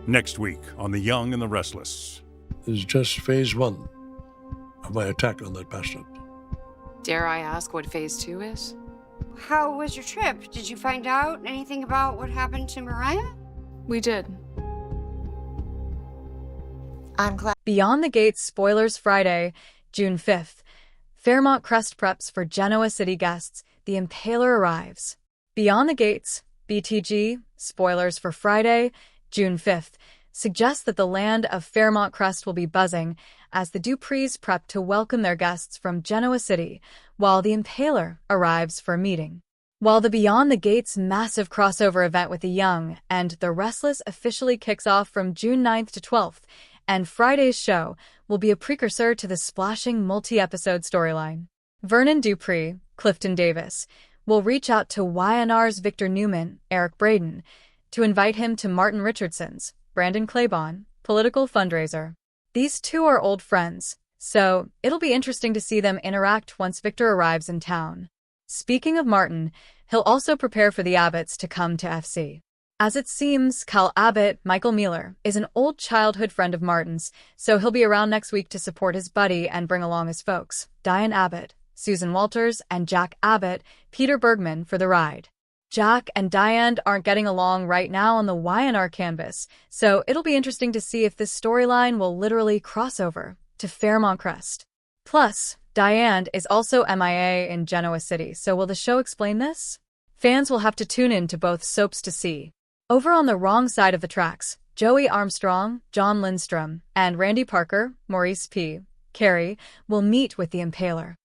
Next week on The Young and the Restless. This is just phase 1 of my attack on that bastard. Dare I ask what phase 2 is? How was your trip? Did you find out anything about what happened to Mariah? We did. I'm glad. Beyond the Gates spoilers Friday, June 5th. Fairmont Crest preps for Genoa City guests. The Impaler arrives. Beyond the Gates, BTG, spoilers for Friday, June 5th, suggests that the land of Fairmont Crest will be buzzing as the Duprees prep to welcome their guests from Genoa City, while the Impaler arrives for a meeting. While the Beyond the Gates massive crossover event with the Young and the Restless officially kicks off from June 9th to 12th, and Friday's show will be a precursor to the splashing multi-episode storyline. Vernon Dupree, Clifton Davis, will reach out to Y&R's Victor Newman, Eric Braden, to invite him to Martin Richardson's, Brandon Claiborne, political fundraiser. These two are old friends, so it'll be interesting to see them interact once Victor arrives in town. Speaking of Martin, he'll also prepare for the Abbotts to come to FC. As it seems, Cal Abbott, Michael Mealer, is an old childhood friend of Martin's, so he'll be around next week to support his buddy and bring along his folks, Diane Abbott, Susan Walters, and Jack Abbott, Peter Bergman, for the ride. Jack and Diane aren't getting along right now on the Y&R canvas, so it'll be interesting to see if this storyline will literally cross over to Fairmont Crest. Plus, Diane is also MIA in Genoa City, so will the show explain this? Fans will have to tune in to both soaps to see. Over on the wrong side of the tracks, Joey Armstrong, John Lindstrom, and Randy Parker, Maurice P. Carey, will meet with the Impaler.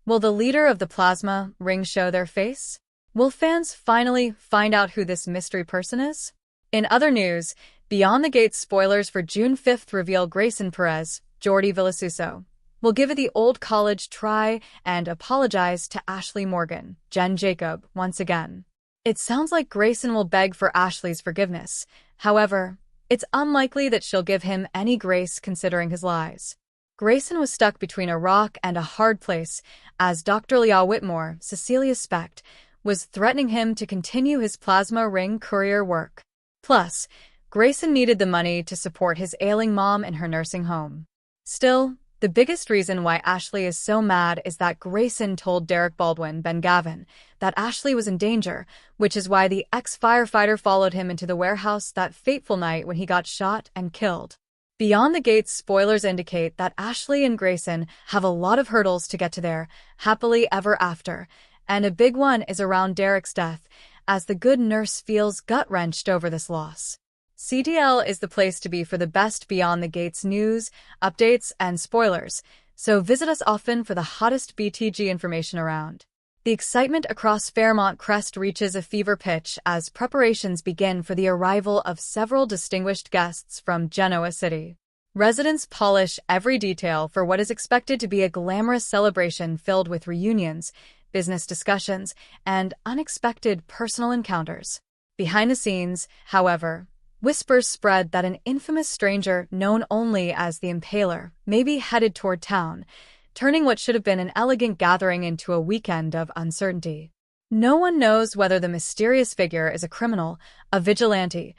Will the leader of the Plasma Ring show their face? Will fans finally find out who this mystery person is? In other news, Beyond the Gates spoilers for June 5th reveal Grayson Perez, Jordi Villasuso, will give it the old college try and apologize to Ashley Morgan, Jen Jacob, once again. It sounds like Grayson will beg for Ashley's forgiveness. However, it's unlikely that she'll give him any grace considering his lies. Grayson was stuck between a rock and a hard place as Dr. Leah Whitmore, Cecilia Specht, was threatening him to continue his plasma ring courier work. Plus, Grayson needed the money to support his ailing mom in her nursing home. Still, the biggest reason why Ashley is so mad is that Grayson told Derek Baldwin, Ben Gavin, that Ashley was in danger, which is why the ex-firefighter followed him into the warehouse that fateful night when he got shot and killed. Beyond the Gates spoilers indicate that Ashley and Grayson have a lot of hurdles to get to their happily ever after, and a big one is around Derek's death, as the good nurse feels gut-wrenched over this loss. CDL is the place to be for the best Beyond the Gates news, updates, and spoilers, so visit us often for the hottest BTG information around. The excitement across Fairmont Crest reaches a fever pitch as preparations begin for the arrival of several distinguished guests from Genoa City. Residents polish every detail for what is expected to be a glamorous celebration filled with reunions, business discussions, and unexpected personal encounters. Behind the scenes, however, whispers spread that an infamous stranger known only as the Impaler may be headed toward town, turning what should have been an elegant gathering into a weekend of uncertainty. No one knows whether the mysterious figure is a criminal, a vigilante,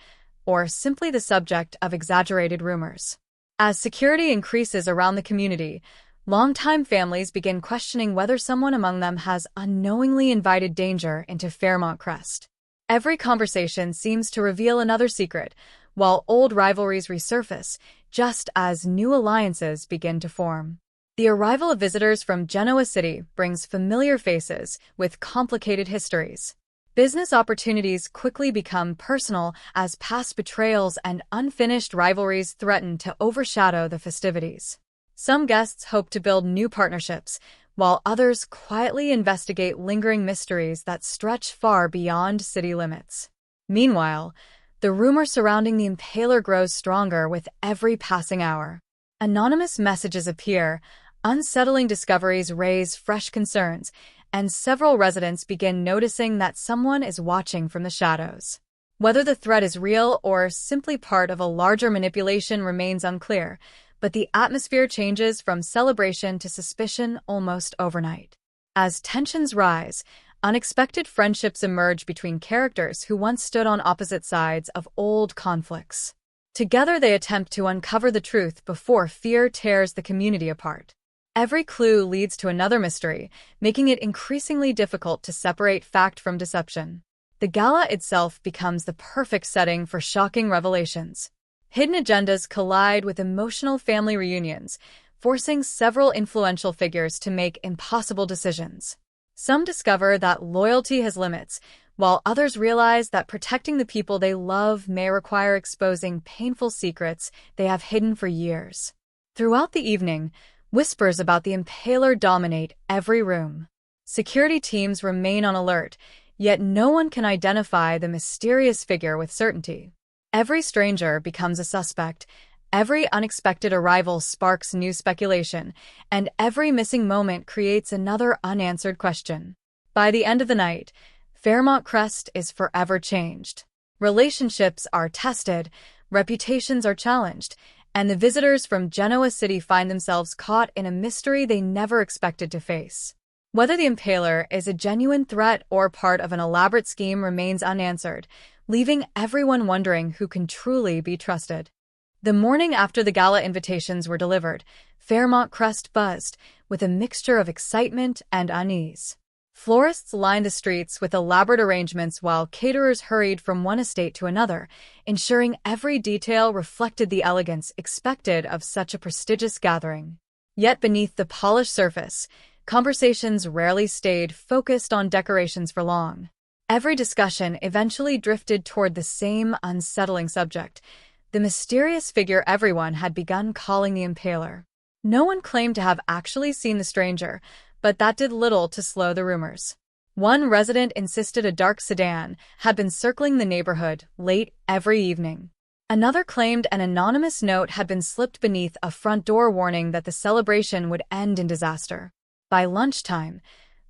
or simply the subject of exaggerated rumors. As security increases around the community, longtime families begin questioning whether someone among them has unknowingly invited danger into Fairmont Crest. Every conversation seems to reveal another secret, while old rivalries resurface, just as new alliances begin to form. The arrival of visitors from Genoa City brings familiar faces with complicated histories. Business opportunities quickly become personal as past betrayals and unfinished rivalries threaten to overshadow the festivities. Some guests hope to build new partnerships, while others quietly investigate lingering mysteries that stretch far beyond city limits. Meanwhile, the rumor surrounding the Impaler grows stronger with every passing hour. Anonymous messages appear, unsettling discoveries raise fresh concerns, and several residents begin noticing that someone is watching from the shadows. Whether the threat is real or simply part of a larger manipulation remains unclear, but the atmosphere changes from celebration to suspicion almost overnight. As tensions rise, unexpected friendships emerge between characters who once stood on opposite sides of old conflicts. Together they attempt to uncover the truth before fear tears the community apart. Every clue leads to another mystery, making it increasingly difficult to separate fact from deception. The gala itself becomes the perfect setting for shocking revelations. Hidden agendas collide with emotional family reunions, forcing several influential figures to make impossible decisions. Some discover that loyalty has limits, while others realize that protecting the people they love may require exposing painful secrets they have hidden for years. Throughout the evening, whispers about the Impaler dominate every room. Security teams remain on alert, yet no one can identify the mysterious figure with certainty. Every stranger becomes a suspect, every unexpected arrival sparks new speculation, and every missing moment creates another unanswered question. By the end of the night, Fairmont Crest is forever changed. Relationships are tested, reputations are challenged, and the visitors from Genoa City find themselves caught in a mystery they never expected to face. Whether the Impaler is a genuine threat or part of an elaborate scheme remains unanswered, leaving everyone wondering who can truly be trusted. The morning after the gala invitations were delivered, Fairmont Crest buzzed with a mixture of excitement and unease. Florists lined the streets with elaborate arrangements while caterers hurried from one estate to another, ensuring every detail reflected the elegance expected of such a prestigious gathering. Yet beneath the polished surface, conversations rarely stayed focused on decorations for long. Every discussion eventually drifted toward the same unsettling subject, the mysterious figure everyone had begun calling the Impaler. No one claimed to have actually seen the stranger, but that did little to slow the rumors. One resident insisted a dark sedan had been circling the neighborhood late every evening. Another claimed an anonymous note had been slipped beneath a front door warning that the celebration would end in disaster. By lunchtime,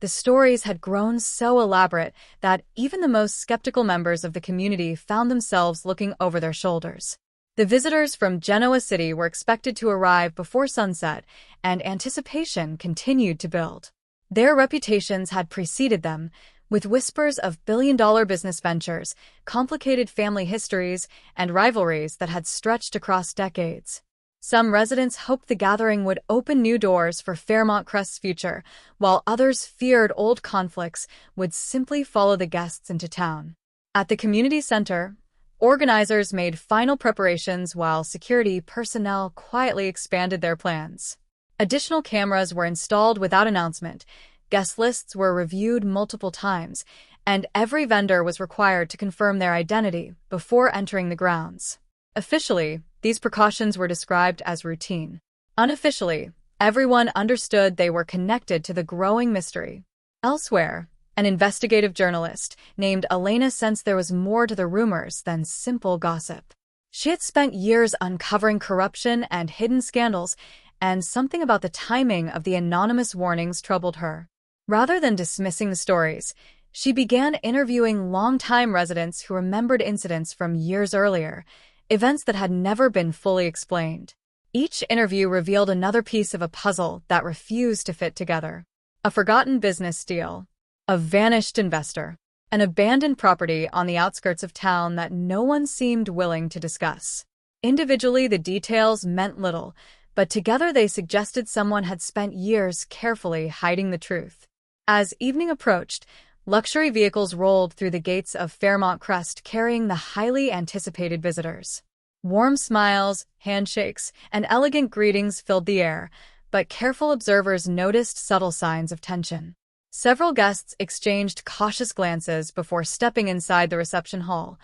the stories had grown so elaborate that even the most skeptical members of the community found themselves looking over their shoulders. The visitors from Genoa City were expected to arrive before sunset, and anticipation continued to build. Their reputations had preceded them, with whispers of billion-dollar business ventures, complicated family histories, and rivalries that had stretched across decades. Some residents hoped the gathering would open new doors for Fairmont Crest's future, while others feared old conflicts would simply follow the guests into town. At the community center, organizers made final preparations while security personnel quietly expanded their plans. Additional cameras were installed without announcement, guest lists were reviewed multiple times, and every vendor was required to confirm their identity before entering the grounds. Officially, these precautions were described as routine. Unofficially, everyone understood they were connected to the growing mystery. Elsewhere, an investigative journalist named Elena sensed there was more to the rumors than simple gossip. She had spent years uncovering corruption and hidden scandals, and something about the timing of the anonymous warnings troubled her. Rather than dismissing the stories, she began interviewing longtime residents who remembered incidents from years earlier, events that had never been fully explained. Each interview revealed another piece of a puzzle that refused to fit together. A forgotten business deal, a vanished investor, an abandoned property on the outskirts of town that no one seemed willing to discuss. Individually, the details meant little, but together they suggested someone had spent years carefully hiding the truth. As evening approached, luxury vehicles rolled through the gates of Fairmont Crest carrying the highly anticipated visitors. Warm smiles, handshakes, and elegant greetings filled the air, but careful observers noticed subtle signs of tension. Several guests exchanged cautious glances before stepping inside the reception hall,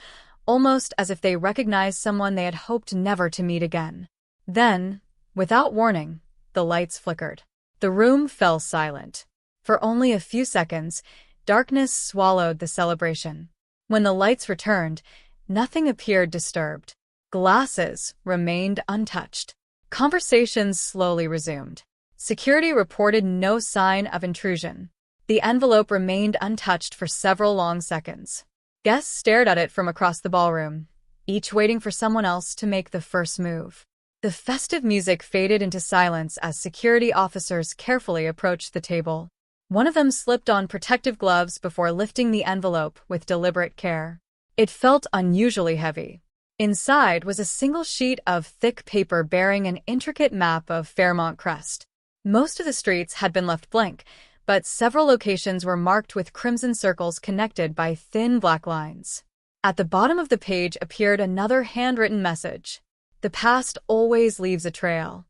almost as if they recognized someone they had hoped never to meet again. Then, without warning, the lights flickered. The room fell silent. For only a few seconds, darkness swallowed the celebration. When the lights returned, nothing appeared disturbed. Glasses remained untouched. Conversations slowly resumed. Security reported no sign of intrusion. The envelope remained untouched for several long seconds. Guests stared at it from across the ballroom, each waiting for someone else to make the first move. The festive music faded into silence as security officers carefully approached the table. One of them slipped on protective gloves before lifting the envelope with deliberate care. It felt unusually heavy. Inside was a single sheet of thick paper bearing an intricate map of Fairmont Crest. Most of the streets had been left blank, but several locations were marked with crimson circles connected by thin black lines. At the bottom of the page appeared another handwritten message. "The past always leaves a trail."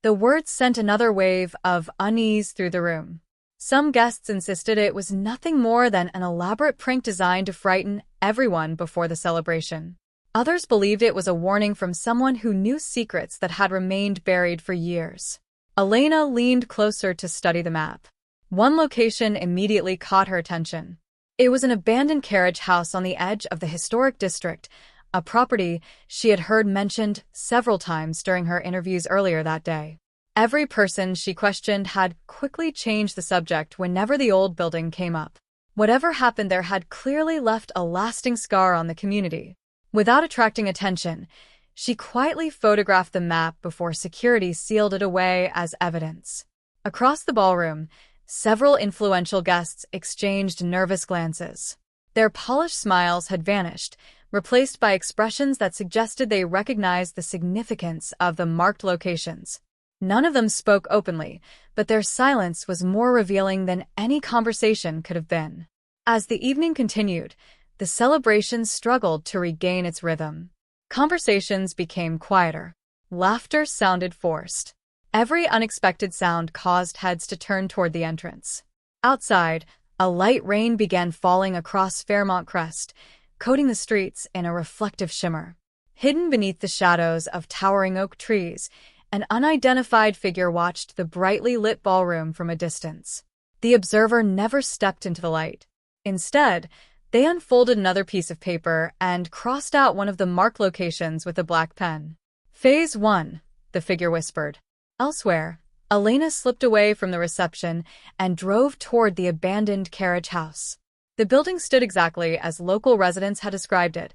The words sent another wave of unease through the room. Some guests insisted it was nothing more than an elaborate prank designed to frighten everyone before the celebration. Others believed it was a warning from someone who knew secrets that had remained buried for years. Elena leaned closer to study the map. One location immediately caught her attention. It was an abandoned carriage house on the edge of the historic district, a property she had heard mentioned several times during her interviews earlier that day. Every person she questioned had quickly changed the subject whenever the old building came up. Whatever happened there had clearly left a lasting scar on the community. Without attracting attention, she quietly photographed the map before security sealed it away as evidence. Across the ballroom, several influential guests exchanged nervous glances. Their polished smiles had vanished, replaced by expressions that suggested they recognized the significance of the marked locations. None of them spoke openly, but their silence was more revealing than any conversation could have been. As the evening continued, the celebration struggled to regain its rhythm. Conversations became quieter. Laughter sounded forced. Every unexpected sound caused heads to turn toward the entrance. Outside, a light rain began falling across Fairmont Crest, coating the streets in a reflective shimmer. Hidden beneath the shadows of towering oak trees, an unidentified figure watched the brightly lit ballroom from a distance. The observer never stepped into the light. Instead, they unfolded another piece of paper and crossed out one of the marked locations with a black pen. "Phase 1, the figure whispered. Elsewhere, Elena slipped away from the reception and drove toward the abandoned carriage house. The building stood exactly as local residents had described it: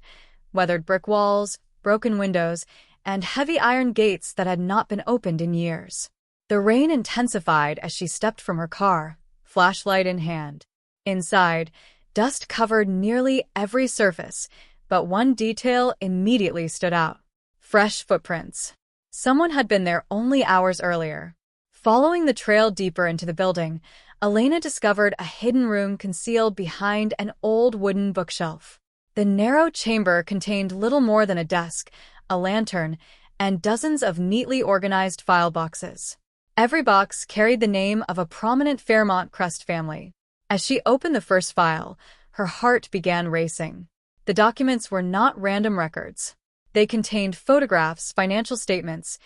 weathered brick walls, broken windows, and heavy iron gates that had not been opened in years. The rain intensified as she stepped from her car, flashlight in hand. Inside, dust covered nearly every surface, but one detail immediately stood out: fresh footprints. Someone had been there only hours earlier. Following the trail deeper into the building, Elena discovered a hidden room concealed behind an old wooden bookshelf. The narrow chamber contained little more than a desk, a lantern, and dozens of neatly organized file boxes. Every box carried the name of a prominent Fairmont Crest family. As she opened the first file, her heart began racing. The documents were not random records. They contained photographs, financial statements,